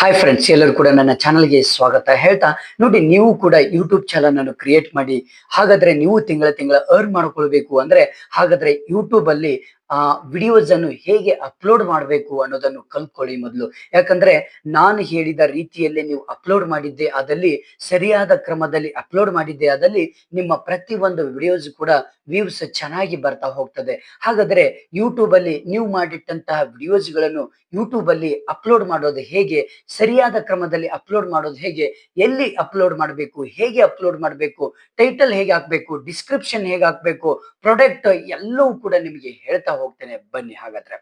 Hi friends, ಎಲ್ಲರೂ ಕೂಡ ನನ್ನ ಚಾನಲ್ಗೆ ಸ್ವಾಗತ ಹೇಳ್ತಾ, ನೋಡಿ ನೀವು ಕೂಡ ಯೂಟ್ಯೂಬ್ ಚಾನಲ್ ಅನ್ನು ಕ್ರಿಯೇಟ್ ಮಾಡಿ. ಹಾಗಾದ್ರೆ ನೀವು ತಿಂಗಳ ತಿಂಗಳ ಅರ್ನ್ ಮಾಡ್ಕೊಳ್ಬೇಕು ಅಂದ್ರೆ ಹಾಗಾದ್ರೆ ಯೂಟ್ಯೂಬ್ ಅಲ್ಲಿ ವಿಡಿಯೋಸ್ ಅನ್ನು ಹೇಗೆ ಅಪ್ಲೋಡ್ ಮಾಡಬೇಕು ಅನ್ನೋದನ್ನು ಕಲ್ತ್ಕೊಳ್ಳಿ ಮೊದಲು. ಯಾಕಂದ್ರೆ ನಾನು ಹೇಳಿದ ರೀತಿಯಲ್ಲೇ ನೀವು ಅಪ್ಲೋಡ್ ಮಾಡಿದ್ದೆ ಆದಲ್ಲಿ, ಸರಿಯಾದ ಕ್ರಮದಲ್ಲಿ ಅಪ್ಲೋಡ್ ಮಾಡಿದ್ದೆ ಆದಲ್ಲಿ ನಿಮ್ಮ ಪ್ರತಿ ಒಂದು ವಿಡಿಯೋಸ್ ಕೂಡ ವ್ಯೂಸ್ ಚೆನ್ನಾಗಿ ಬರ್ತಾ ಹೋಗ್ತದೆ. ಹಾಗಾದ್ರೆ ಯೂಟ್ಯೂಬ್ ಅಲ್ಲಿ ನೀವು ಮಾಡಿಟ್ಟಂತಹ ವಿಡಿಯೋಸ್ಗಳನ್ನು ಯೂಟ್ಯೂಬ್ ಅಲ್ಲಿ ಅಪ್ಲೋಡ್ ಮಾಡೋದು ಹೇಗೆ, ಸರಿಯಾದ ಕ್ರಮದಲ್ಲಿ ಅಪ್ಲೋಡ್ ಮಾಡೋದು ಹೇಗೆ, ಎಲ್ಲಿ ಅಪ್ಲೋಡ್ ಮಾಡಬೇಕು, ಹೇಗೆ ಅಪ್ಲೋಡ್ ಮಾಡಬೇಕು, ಟೈಟಲ್ ಹೇಗೆ ಹಾಕ್ಬೇಕು, ಡಿಸ್ಕ್ರಿಪ್ಷನ್ ಹೇಗೆ ಹಾಕ್ಬೇಕು, ಪ್ರಾಡಕ್ಟ್ ಎಲ್ಲವೂ ಕೂಡ ನಿಮಗೆ ಹೇಳ್ತಾ ಹೋಗ್ತೇನೆ. ಬನ್ನಿ ಹಾಗಾದ್ರೆ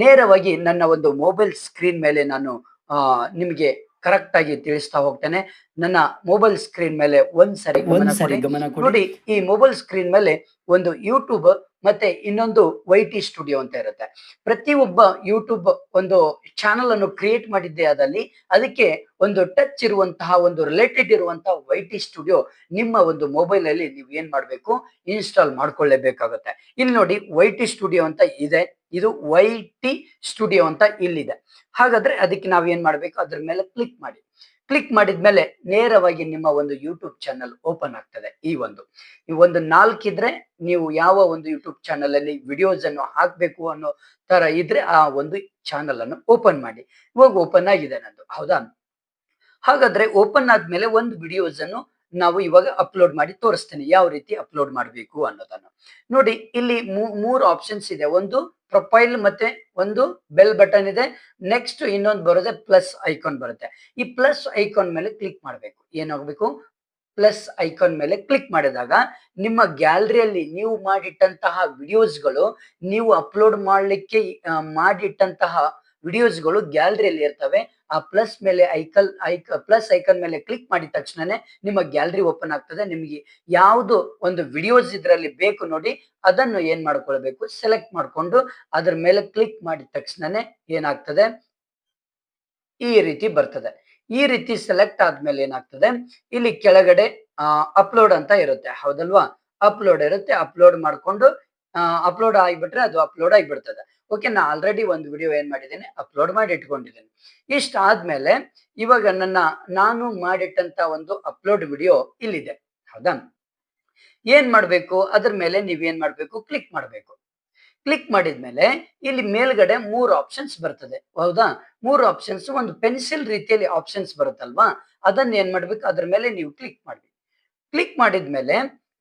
ನೇರವಾಗಿ ನನ್ನ ಒಂದು ಮೊಬೈಲ್ ಸ್ಕ್ರೀನ್ ಮೇಲೆ ನಾನು ನಿಮಗೆ ಕರೆಕ್ಟ್ ಆಗಿ ತಿಳಿಸ್ತಾ ಹೋಗ್ತೇನೆ. ನನ್ನ ಮೊಬೈಲ್ ಸ್ಕ್ರೀನ್ ಮೇಲೆ ಒಂದ್ಸರಿ ಗಮನ ಕೊಡಿ. ನೋಡಿ, ಈ ಮೊಬೈಲ್ ಸ್ಕ್ರೀನ್ ಮೇಲೆ ಒಂದು ಯೂಟ್ಯೂಬ್ ಮತ್ತೆ ಇನ್ನೊಂದು ವೈಟಿ ಸ್ಟುಡಿಯೋ ಅಂತ ಇರುತ್ತೆ. ಪ್ರತಿಯೊಬ್ಬ ಯೂಟ್ಯೂಬ್ ಒಂದು ಚಾನಲ್ ಅನ್ನು ಕ್ರಿಯೇಟ್ ಮಾಡಿದ್ದೆ ಆದಲ್ಲಿ ಅದಕ್ಕೆ ಒಂದು ಟಚ್ ಇರುವಂತಹ, ಒಂದು ರಿಲೇಟೆಡ್ ಇರುವಂತಹ ವೈಟಿ ಸ್ಟುಡಿಯೋ ನಿಮ್ಮ ಒಂದು ಮೊಬೈಲ್ ಅಲ್ಲಿ ನೀವು ಏನ್ ಮಾಡ್ಬೇಕು, ಇನ್ಸ್ಟಾಲ್ ಮಾಡ್ಕೊಳ್ಳೇಬೇಕಾಗುತ್ತೆ. ಇಲ್ಲಿ ನೋಡಿ, ವೈಟಿ ಸ್ಟುಡಿಯೋ ಅಂತ ಇದೆ, ಇದು ವೈಟಿ ಸ್ಟುಡಿಯೋ ಅಂತ ಇಲ್ಲಿದೆ. ಹಾಗಾದ್ರೆ ಅದಕ್ಕೆ ನಾವ್ ಏನ್ ಮಾಡ್ಬೇಕು, ಅದ್ರ ಮೇಲೆ ಕ್ಲಿಕ್ ಮಾಡಿ. ಕ್ಲಿಕ್ ಮಾಡಿದ್ಮೇಲೆ ನೇರವಾಗಿ ನಿಮ್ಮ ಒಂದು ಯೂಟ್ಯೂಬ್ ಚಾನಲ್ ಓಪನ್ ಆಗ್ತದೆ. ಈ ಒಂದು 4 ಇದ್ರೆ ನೀವು ಯಾವ ಒಂದು ಯೂಟ್ಯೂಬ್ ಚಾನಲ್ ಅಲ್ಲಿ ವಿಡಿಯೋಸ್ ಅನ್ನು ಹಾಕ್ಬೇಕು ಅನ್ನೋ ತರ ಇದ್ರೆ ಆ ಒಂದು ಚಾನಲ್ ಅನ್ನು ಓಪನ್ ಮಾಡಿ. ಇವಾಗ ಓಪನ್ ಆಗಿದೆ ನಂದು, ಹೌದಾ? ಹಾಗಾದ್ರೆ ಓಪನ್ ಆದ್ಮೇಲೆ ಒಂದು ವಿಡಿಯೋಸ್ ಅನ್ನು ನಾವು ಇವಾಗ ಅಪ್ಲೋಡ್ ಮಾಡಿ ತೋರಿಸ್ತೇನೆ, ಯಾವ ರೀತಿ ಅಪ್ಲೋಡ್ ಮಾಡಬೇಕು ಅನ್ನೋದನ್ನು. ನೋಡಿ, ಇಲ್ಲಿ ಮೂರು ಆಪ್ಷನ್ಸ್ ಇದೆ. ಒಂದು ಪ್ರೊಫೈಲ್, ಮತ್ತೆ ಒಂದು ಬೆಲ್ ಬಟನ್ ಇದೆ, ನೆಕ್ಸ್ಟ್ ಇನ್ನೊಂದು ಬರುತ್ತೆ ಪ್ಲಸ್ ಐಕಾನ್ ಬರುತ್ತೆ. ಈ ಪ್ಲಸ್ ಐಕಾನ್ ಮೇಲೆ ಕ್ಲಿಕ್ ಮಾಡಬೇಕು. ಏನಾಗಬೇಕು, ಪ್ಲಸ್ ಐಕಾನ್ ಮೇಲೆ ಕ್ಲಿಕ್ ಮಾಡಿದಾಗ ನಿಮ್ಮ ಗ್ಯಾಲರಿಯಲ್ಲಿ ನೀವು ಮಾಡಿಟ್ಟಂತಹ ವಿಡಿಯೋಸ್ಗಳು, ನೀವು ಅಪ್ಲೋಡ್ ಮಾಡ್ಲಿಕ್ಕೆ ಮಾಡಿಟ್ಟಂತಹ ವಿಡಿಯೋಸ್ಗಳು ಗ್ಯಾಲರಿಯಲ್ಲಿ ಇರ್ತವೆ. ಆ ಪ್ಲಸ್ ಮೇಲೆ ಪ್ಲಸ್ ಐಕನ್ ಮೇಲೆ ಕ್ಲಿಕ್ ಮಾಡಿದ ತಕ್ಷಣನೇ ನಿಮ್ಮ ಗ್ಯಾಲರಿ ಓಪನ್ ಆಗ್ತದೆ. ನಿಮಗೆ ಯಾವುದು ಒಂದು ವಿಡಿಯೋಸ್ ಇದರಲ್ಲಿ ಬೇಕು ನೋಡಿ, ಅದನ್ನು ಏನ್ ಮಾಡ್ಕೊಳ್ಬೇಕು, ಸೆಲೆಕ್ಟ್ ಮಾಡ್ಕೊಂಡು ಅದ್ರ ಮೇಲೆ ಕ್ಲಿಕ್ ಮಾಡಿದ ತಕ್ಷಣನೇ ಏನಾಗ್ತದೆ, ಈ ರೀತಿ ಬರ್ತದೆ. ಈ ರೀತಿ ಸೆಲೆಕ್ಟ್ ಆದ್ಮೇಲೆ ಏನಾಗ್ತದೆ, ಇಲ್ಲಿ ಕೆಳಗಡೆ ಅಪ್ಲೋಡ್ ಅಂತ ಇರುತ್ತೆ, ಹೌದಲ್ವಾ? ಅಪ್ಲೋಡ್ ಇರುತ್ತೆ. ಅಪ್ಲೋಡ್ ಮಾಡ್ಕೊಂಡು ಅಪ್ಲೋಡ್ ಆಗಿಬಿಟ್ರೆ ಅದು ಅಪ್ಲೋಡ್ ಆಗಿಬಿಡ್ತದೆ. ಓಕೆ, ನಾ ಆಲ್ರೆಡಿ ಒಂದು ವಿಡಿಯೋ ಏನ್ ಮಾಡಿದ್ದೀನಿ, ಅಪ್ಲೋಡ್ ಮಾಡಿ ಇಟ್ಕೊಂಡಿದ್ದೀನಿ. ಇಷ್ಟ ಆದ್ಮೇಲೆ ಇವಾಗ ನಾನು ಮಾಡಿಟ್ಟಂತ ಒಂದು ಅಪ್ಲೋಡ್ ವಿಡಿಯೋ ಇಲ್ಲಿದೆ, ಹೌದಾ? ಏನ್ ಮಾಡ್ಬೇಕು, ಅದ್ರ ಮೇಲೆ ನೀವೇನ್ ಮಾಡ್ಬೇಕು, ಕ್ಲಿಕ್ ಮಾಡ್ಬೇಕು. ಕ್ಲಿಕ್ ಮಾಡಿದ್ಮೇಲೆ ಇಲ್ಲಿ ಮೇಲ್ಗಡೆ 3 ಆಪ್ಷನ್ಸ್ ಬರ್ತದೆ, ಹೌದಾ? 3 ಆಪ್ಷನ್ಸ್, ಒಂದು ಪೆನ್ಸಿಲ್ ರೀತಿಯಲ್ಲಿ ಆಪ್ಷನ್ಸ್ ಬರುತ್ತಲ್ವಾ, ಅದನ್ನ ಏನ್ ಮಾಡ್ಬೇಕು, ಅದ್ರ ಮೇಲೆ ನೀವು ಕ್ಲಿಕ್ ಮಾಡಿ. ಕ್ಲಿಕ್ ಮಾಡಿದ್ಮೇಲೆ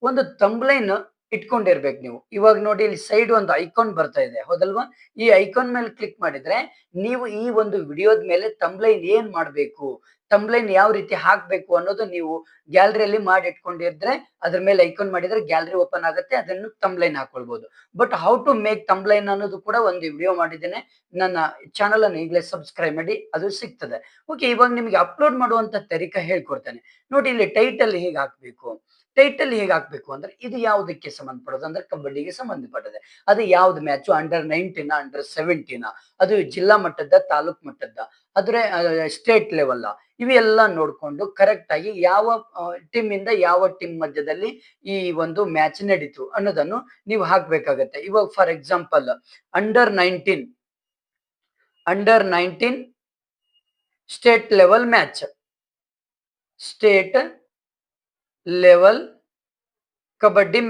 ಒಂದು ಥಂಬ್ಲೈನ್ ಇಟ್ಕೊಂಡಿರ್ಬೇಕು ನೀವು. ಇವಾಗ ನೋಡಿ, ಇಲ್ಲಿ ಸೈಡ್ ಒಂದು ಐಕಾನ್ ಬರ್ತಾ ಇದೆ, ಹೌದಲ್ವಾ? ಈ ಐಕಾನ್ ಮೇಲೆ ಕ್ಲಿಕ್ ಮಾಡಿದ್ರೆ ನೀವು ಈ ಒಂದು ವಿಡಿಯೋದ ಮೇಲೆ ಥಂಬ್ಲೈನ್ ಏನ್ ಮಾಡ್ಬೇಕು, ಥಂಬ್ಲೈನ್ ಯಾವ ರೀತಿ ಹಾಕ್ಬೇಕು ಅನ್ನೋದು ನೀವು ಗ್ಯಾಲರಿಯಲ್ಲಿ ಮಾಡಿ ಇಟ್ಕೊಂಡಿದ್ರೆ ಅದ್ರ ಮೇಲೆ ಐಕಾನ್ ಮಾಡಿದ್ರೆ ಗ್ಯಾಲರಿ ಓಪನ್ ಆಗುತ್ತೆ, ಅದನ್ನು ಥಂಬ್ಲೈನ್ ಹಾಕೊಳ್ಬಹುದು. ಬಟ್ ಹೌ ಟು ಮೇಕ್ ಥಂಬ್ಲೈನ್ ಅನ್ನೋದು ಕೂಡ ಒಂದು ವಿಡಿಯೋ ಮಾಡಿದ್ದೇನೆ. ನನ್ನ ಚಾನಲ್ ಅನ್ನು ಈಗಲೇ ಸಬ್ಸ್ಕ್ರೈಬ್ ಮಾಡಿ, ಅದು ಸಿಗ್ತದೆ. ಓಕೆ, ಇವಾಗ ನಿಮಗೆ ಅಪ್ಲೋಡ್ ಮಾಡುವಂತ ತರೀಕ ಹೇಳ್ಕೊಡ್ತೇನೆ. ನೋಡಿ, ಇಲ್ಲಿ ಟೈಟಲ್ ಹೇಗೆ ಹಾಕ್ಬೇಕು. ಟೈಟಲ್ ಹೇಗೆ ಹಾಕ್ಬೇಕು ಅಂದ್ರೆ, ಇದು ಯಾವುದಕ್ಕೆ ಸಂಬಂಧಪಡೋದು ಅಂದ್ರೆ ಕಬಡ್ಡಿಗೆ ಸಂಬಂಧಪಟ್ಟದೆ. ಅದು ಯಾವ್ದು ಮ್ಯಾಚು, ಅಂಡರ್-19, ಅಂಡರ್-17, ಅದು ಜಿಲ್ಲಾ ಮಟ್ಟದ, ತಾಲೂಕ್ ಮಟ್ಟದ, ಆದ್ರೆ ಸ್ಟೇಟ್ ಲೆವೆಲ್, ಇವೆಲ್ಲ ನೋಡ್ಕೊಂಡು ಕರೆಕ್ಟ್ ಆಗಿ ಯಾವ ಟೀಮ್ ಇಂದ ಯಾವ ಟೀಮ್ ಮಧ್ಯದಲ್ಲಿ ಈ ಒಂದು ಮ್ಯಾಚ್ ನಡೀತು ಅನ್ನೋದನ್ನು ನೀವು ಹಾಕ್ಬೇಕಾಗತ್ತೆ. ಇವಾಗ for example under nineteen state level match, state level kabaddi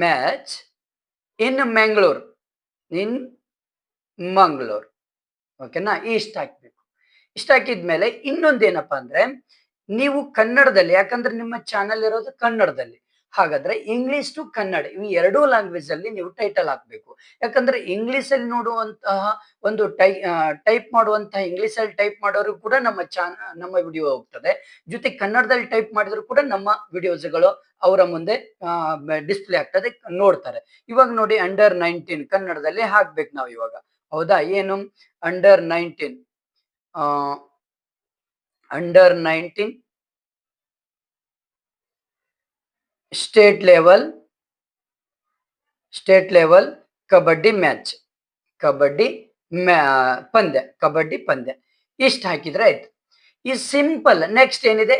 match in Mangaluru. ಓಕೆನಾ? ಇಷ್ಟ ಹಾಕ್ಬೇಕು. ಇಷ್ಟ ಹಾಕಿದ್ಮೇಲೆ ಇನ್ನೊಂದೇನಪ್ಪಾ ಅಂದ್ರೆ, ನೀವು ಕನ್ನಡದಲ್ಲಿ, ಯಾಕಂದ್ರೆ ನಿಮ್ಮ ಚಾನಲ್ ಇರೋದು ಕನ್ನಡದಲ್ಲಿ, ಹಾಗಾದ್ರೆ ಇಂಗ್ಲಿಷ್ ಟು ಕನ್ನಡ ಇವು ಎರಡೂ ಲ್ಯಾಂಗ್ವೇಜ್ ಅಲ್ಲಿ ನೀವು ಟೈಟಲ್ ಹಾಕ್ಬೇಕು. ಯಾಕಂದ್ರೆ ಇಂಗ್ಲಿಷ್ ಅಲ್ಲಿ ನೋಡುವಂತಹ ಒಂದು ಟೈಪ್ ಮಾಡುವಂತಹ, ಇಂಗ್ಲಿಷ್ ಅಲ್ಲಿ ಟೈಪ್ ಮಾಡೋರು ಕೂಡ ನಮ್ಮ ವಿಡಿಯೋ ಹೋಗ್ತದೆ. ಜೊತೆ ಕನ್ನಡದಲ್ಲಿ ಟೈಪ್ ಮಾಡಿದ್ರು ಕೂಡ ನಮ್ಮ ವಿಡಿಯೋಸ್ಗಳು ಅವರ ಮುಂದೆ ಡಿಸ್ಪ್ಲೇ ಆಗ್ತದೆ, ನೋಡ್ತಾರೆ. ಇವಾಗ ನೋಡಿ, ಅಂಡರ್-19 ಕನ್ನಡದಲ್ಲಿ ಹಾಕ್ಬೇಕು ನಾವು ಇವಾಗ, ಹೌದಾ? ಏನು, under nineteen state level kabaddi match, kabaddi ಪಂದ್ಯ ಇಷ್ಟ ಹಾಕಿದ್ರೆ ಆಯ್ತು. ಈ ಸಿಂಪಲ್. ನೆಕ್ಸ್ಟ್ ಏನಿದೆ,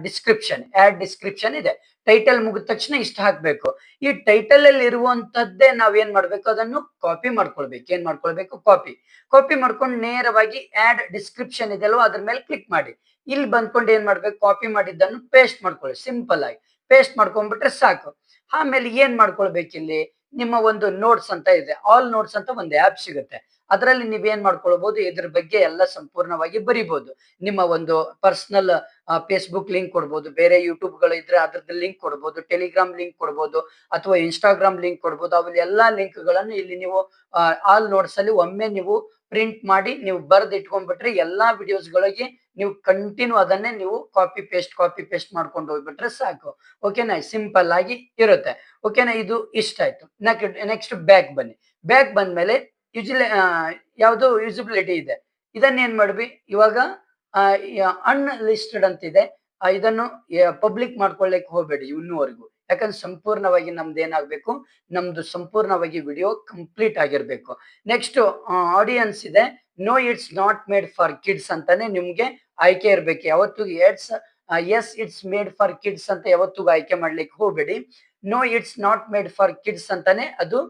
ಡಿಸ್ಕ್ರಿಪ್ಷನ್ ಇದೆ. ಟೈಟಲ್ ಮುಗಿದ ತಕ್ಷಣ ಇಷ್ಟ ಹಾಕ್ಬೇಕು. ಈ ಟೈಟಲ್ ಅಲ್ಲಿ ಇರುವಂತದ್ದೇ ನಾವೇನ್ ಮಾಡ್ಬೇಕು, ಅದನ್ನು ಕಾಪಿ ಮಾಡ್ಕೊಳ್ಬೇಕು. ಏನ್ ಮಾಡ್ಕೊಳ್ಬೇಕು, ಕಾಪಿ ಮಾಡ್ಕೊಂಡು ನೇರವಾಗಿ ಆಡ್ ಡಿಸ್ಕ್ರಿಪ್ಷನ್ ಇದೆ ಅಲ್ವಾ, ಅದ್ರ ಮೇಲೆ ಕ್ಲಿಕ್ ಮಾಡಿ. ಇಲ್ಲಿ ಬಂದ್ಕೊಂಡು ಏನ್ ಮಾಡ್ಬೇಕು, ಕಾಪಿ ಮಾಡಿದ್ದನ್ನು ಪೇಸ್ಟ್ ಮಾಡ್ಕೊಳ್ಳಿ. ಸಿಂಪಲ್ ಆಗಿ ಪೇಸ್ಟ್ ಮಾಡ್ಕೊಂಡ್ಬಿಟ್ರೆ ಸಾಕು. ಆಮೇಲೆ ಏನ್ ಮಾಡ್ಕೊಳ್ಬೇಕು, ಇಲ್ಲಿ ನಿಮ್ಮ ಒಂದು ನೋಟ್ಸ್ ಅಂತ ಇದೆ, ಆಲ್ ನೋಟ್ಸ್ ಅಂತ ಒಂದು ಆ್ಯಪ್ ಸಿಗುತ್ತೆ. ಅದರಲ್ಲಿ ನೀವೇನ್ ಮಾಡ್ಕೊಳ್ಬಹುದು, ಇದ್ರ ಬಗ್ಗೆ ಎಲ್ಲ ಸಂಪೂರ್ಣವಾಗಿ ಬರಿಬಹುದು. ನಿಮ್ಮ ಒಂದು ಪರ್ಸನಲ್ ಫೇಸ್ಬುಕ್ ಲಿಂಕ್ ಕೊಡ್ಬೋದು, ಬೇರೆ ಯೂಟ್ಯೂಬ್ ಗಳು ಇದ್ರೆ ಅದ್ರದ್ದು ಲಿಂಕ್ ಕೊಡ್ಬೋದು, ಟೆಲಿಗ್ರಾಮ್ ಲಿಂಕ್ ಕೊಡ್ಬೋದು, ಅಥವಾ ಇನ್ಸ್ಟಾಗ್ರಾಮ್ ಲಿಂಕ್ ಕೊಡ್ಬೋದು. ಅವೆಲ್ಲ ಎಲ್ಲಾ ಲಿಂಕ್ ಗಳನ್ನು ಇಲ್ಲಿ ನೀವು ಆಲ್ ನೋಟ್ಸ್ ಅಲ್ಲಿ ಒಮ್ಮೆ ನೀವು ಪ್ರಿಂಟ್ ಮಾಡಿ ನೀವು ಬರ್ದ್ ಇಟ್ಕೊಂಡ್ಬಿಟ್ರೆ ಎಲ್ಲಾ ವಿಡಿಯೋಸ್ ಗಳಿಗೆ ನೀವು ಕಂಟಿನ್ಯೂ ಅದನ್ನೇ ನೀವು ಕಾಪಿ ಪೇಸ್ಟ್ ಮಾಡ್ಕೊಂಡು ಹೋಗ್ಬಿಟ್ರೆ ಸಾಕು. ಓಕೆನಾ, ಸಿಂಪಲ್ ಆಗಿ ಇರುತ್ತೆ. ಓಕೆನಾ, ಇದು ಇಷ್ಟ ಆಯ್ತು. ನೆಕ್ಸ್ಟ್ ಬ್ಯಾಕ್ ಬನ್ನಿ. ಬ್ಯಾಕ್ ಬಂದ್ಮೇಲೆ ಯಾವುದು ಯೂಸಿಬಿಲಿಟಿ ಇದೆ, ಇದನ್ನ ಏನ್ ಮಾಡ್ವಿ ಇವಾಗ, ಅನ್ಲಿಸ್ಟೆಡ್ ಅಂತಿದೆ. ಇದನ್ನು ಪಬ್ಲಿಕ್ ಮಾಡ್ಕೊಳ್ಳಿಕ್ಕೆ ಹೋಗ್ಬೇಡಿ ಇನ್ನೂವರೆಗೂ. ಯಾಕಂದ್ರೆ ಸಂಪೂರ್ಣವಾಗಿ ನಮ್ದು ಏನಾಗ್ಬೇಕು, ನಮ್ದು ಸಂಪೂರ್ಣವಾಗಿ ವಿಡಿಯೋ ಕಂಪ್ಲೀಟ್ ಆಗಿರ್ಬೇಕು. ನೆಕ್ಸ್ಟ್ ಆಡಿಯನ್ಸ್ ಇದೆ. No it's not made for kids ಅಂತಾನೆ ನಿಮ್ಗೆ ಆಯ್ಕೆ ಇರ್ಬೇಕು. ಯಾವತ್ತು yes it's made for kids ಅಂತ ಯಾವತ್ತೂ ಆಯ್ಕೆ ಮಾಡ್ಲಿಕ್ಕೆ ಹೋಗ್ಬೇಡಿ. No it's not made for kids ಅಂತಾನೆ ಅದು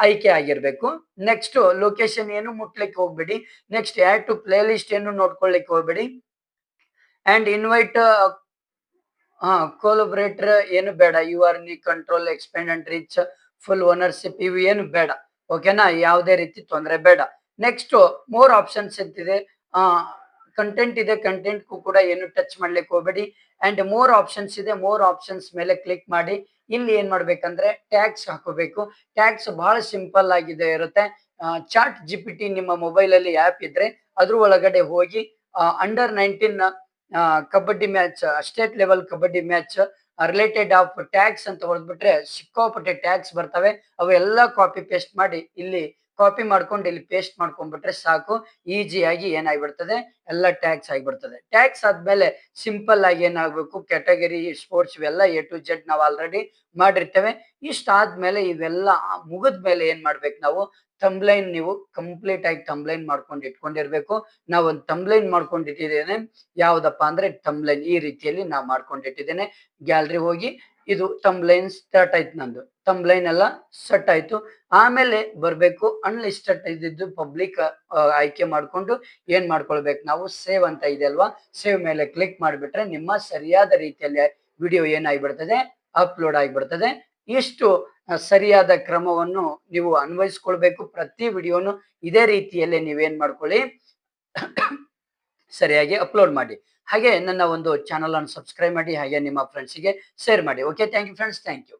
ಆಯ್ಕೆ ಆಗಿರ್ಬೇಕು. ನೆಕ್ಸ್ಟ್ ಲೊಕೇಶನ್ ಏನು ಮುಟ್ಲಿಕ್ಕೆ ಹೋಗ್ಬೇಡಿ. Next add to playlist ಏನು ನೋಡ್ಕೊಳ್ಳಿಕ್ಕೆ ಹೋಗ್ಬೇಡಿ. ಅಂಡ್ ಇನ್ವೈಟ್ ಕೋಲಬ್ರೇಟರ್ ಏನು ಬೇಡ. ಯು ಆರ್ ನಿ control expand and reach full ownership ಇವು ಏನು ಬೇಡ. ಓಕೆನಾ, ಯಾವುದೇ ರೀತಿ ತೊಂದರೆ ಬೇಡ. ನೆಕ್ಸ್ಟ್ ಮೋರ್ ಆಪ್ಷನ್ಸ್ ಅಂತಿದೆ, ಕಂಟೆಂಟ್ ಇದೆ, ಕಂಟೆಂಟ್ ಕೂಡ ಏನು ಟಚ್ ಮಾಡ್ಲಿಕ್ಕೆ ಹೋಗ್ಬೇಡಿ. ಅಂಡ್ ಮೋರ್ ಆಪ್ಷನ್ಸ್ ಇದೆ, ಮೋರ್ ಆಪ್ಷನ್ಸ್ ಮೇಲೆ ಕ್ಲಿಕ್ ಮಾಡಿ. ಇಲ್ಲಿ ಏನ್ ಮಾಡ್ಬೇಕಂದ್ರೆ ಟ್ಯಾಗ್ಸ್ ಹಾಕೋಬೇಕು. ಟ್ಯಾಗ್ಸ್ ಬಹಳ ಸಿಂಪಲ್ ಆಗಿದೆ ಇರುತ್ತೆ. ಚಾಟ್ ಜಿಪಿಟಿ ನಿಮ್ಮ ಮೊಬೈಲ್ ಅಲ್ಲಿ ಆಪ್ ಇದ್ರೆ ಅದ್ರ ಒಳಗಡೆ ಹೋಗಿ under 19 kabaddi match, state level kabaddi match related of tags ಅಂತ ಹೊಡೆದ್ಬಿಟ್ರೆ ಸಿಕ್ಕಾಪಟ್ಟೆ ಟ್ಯಾಗ್ಸ್ ಬರ್ತವೆ. ಅವೆಲ್ಲ ಕಾಪಿ ಪೇಸ್ಟ್ ಮಾಡಿ ಇಲ್ಲಿ ಕಾಪಿ ಮಾಡ್ಕೊಂಡು ಇಲ್ಲಿ ಪೇಸ್ಟ್ ಮಾಡ್ಕೊಂಡ್ಬಿಟ್ರೆ ಸಾಕು. ಈಸಿಯಾಗಿ ಏನಾಗ್ಬಿಡ್ತದೆ, ಎಲ್ಲ ಟ್ಯಾಗ್ಸ್ ಆಗಿಬಿಡ್ತದೆ. ಟ್ಯಾಗ್ಸ್ ಆದ್ಮೇಲೆ ಸಿಂಪಲ್ ಆಗಿ ಏನಾಗ್ಬೇಕು, ಕ್ಯಾಟಗರಿ, ಸ್ಪೋರ್ಟ್ಸ್ ಇವೆಲ್ಲ A to Z ನಾವು ಆಲ್ರೆಡಿ ಮಾಡಿರ್ತೇವೆ. ಇಷ್ಟ ಆದ್ಮೇಲೆ ಇವೆಲ್ಲ ಮುಗಿದ್ಮೇಲೆ ಏನ್ ಮಾಡ್ಬೇಕು, ನಾವು ಥಂಬ್ಲೈನ್, ನೀವು ಕಂಪ್ಲೀಟ್ ಆಗಿ ಥಂಬ್ಲೈನ್ ಮಾಡ್ಕೊಂಡು ಇಟ್ಕೊಂಡಿರ್ಬೇಕು. ನಾವು ಒಂದು ಥಂಬ್ಲೈನ್ ಮಾಡ್ಕೊಂಡಿಟ್ಟಿದ್ದೇನೆ. ಯಾವ್ದಪ್ಪ ಅಂದ್ರೆ ಥಂಬ್ಲೈನ್ ಈ ರೀತಿಯಲ್ಲಿ ನಾವು ಮಾಡ್ಕೊಂಡಿಟ್ಟಿದ್ದೇನೆ. ಗ್ಯಾಲರಿ ಹೋಗಿ ಇದು ಥಂಬ್ಲೈನ್ ಸ್ಟಾರ್ಟ್ ಆಯ್ತು, ನಂದು ಥಂಬ್ಲೈನ್ ಎಲ್ಲ ಸೆಟ್ ಆಯ್ತು. ಆಮೇಲೆ ಬರ್ಬೇಕು ಅನ್ಲಿಸ್ಟೆಡ್ ಇದ್ದಿದ್ದು ಪಬ್ಲಿಕ್ ಆಯ್ಕೆ ಮಾಡ್ಕೊಂಡು ಏನ್ ಮಾಡ್ಕೊಳ್ಬೇಕು, ನಾವು ಸೇವ್ ಅಂತ ಇದೆ ಅಲ್ವಾ, ಸೇವ್ ಮೇಲೆ ಕ್ಲಿಕ್ ಮಾಡಿಬಿಟ್ರೆ ನಿಮ್ಮ ಸರಿಯಾದ ರೀತಿಯಲ್ಲಿ ವಿಡಿಯೋ ಏನಾಗ್ಬಿಡ್ತದೆ, ಅಪ್ಲೋಡ್ ಆಗಿಬಿಡ್ತದೆ. ಇಷ್ಟು ಸರಿಯಾದ ಕ್ರಮವನ್ನು ನೀವು ಅನ್ವಯಿಸ್ಕೊಳ್ಬೇಕು. ಪ್ರತಿ ವಿಡಿಯೋನು ಇದೇ ರೀತಿಯಲ್ಲೇ ನೀವೇನ್ ಮಾಡ್ಕೊಳ್ಳಿ, ಸರಿಯಾಗಿ ಅಪ್ಲೋಡ್ ಮಾಡಿ. ಹಾಗೆ ನನ್ನ ಒಂದು ಚಾನಲ್ ಅನ್ನು ಸಬ್ಸ್ಕ್ರೈಬ್ ಮಾಡಿ, ಹಾಗೆ ನಿಮ್ಮ ಫ್ರೆಂಡ್ಸ್ಗೆ ಶೇರ್ ಮಾಡಿ. Okay, thank you friends, thank you.